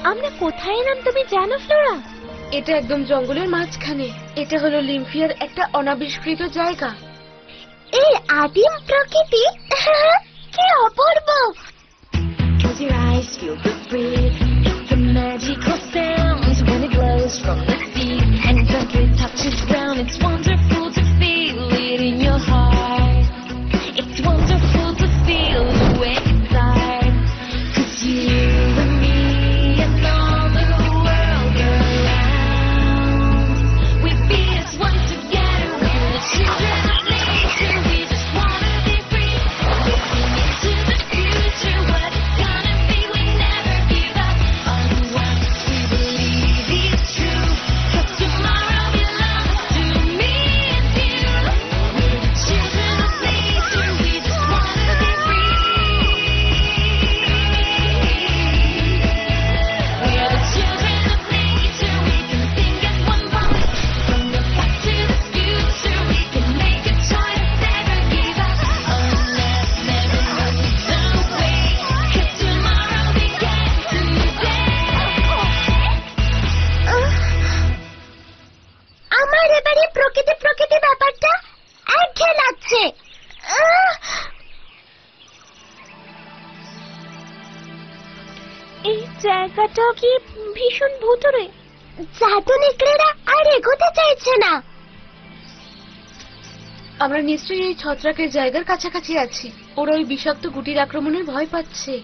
আমরা কোথায় এলাম তুমি জানো ফ্লোরা? এটা একদম জঙ্গলের মাঝখানে। এটা হলো লিম্ফিয়ার একটা অনাবিষ্কৃত জায়গা। এই আদিম প্রকৃতি কি অপূর্ব! Close your eyes, feel the breeze. It's the magical sound when it glows from the deep and gently touches ground. It's wonderful to feel it in your heart. It's wonderful to feel the way inside. 'Cause you and me and all the world around, we be as one together. We're the children of nature. We just wanna be free. Looking into the future, what it's gonna be. We never give up on what we believe is true. 'Cause tomorrow belongs to me and you. We're the children of nature. We just wanna be free. We are the children of nature. We can sing as one voice. From the past to the future, we can make a choice. Never give up unless never lose the way. 'Cause tomorrow began today. আমার এবারে প্রকৃতি প্রকৃতি ব্যাপারটা একঘেয়ে লাগছে। এই জায়গাটা কি ভীষণ ভুতুড়ে? জাদু নেকড়েরা আর এগোতে চাইছে না। আমরা নিশ্চয়ই এই ছত্রাকের জায়গার কাছাকাছি আছি। ওরা ওই বিষাক্ত গুটির আক্রমণের ভয় পাচ্ছে।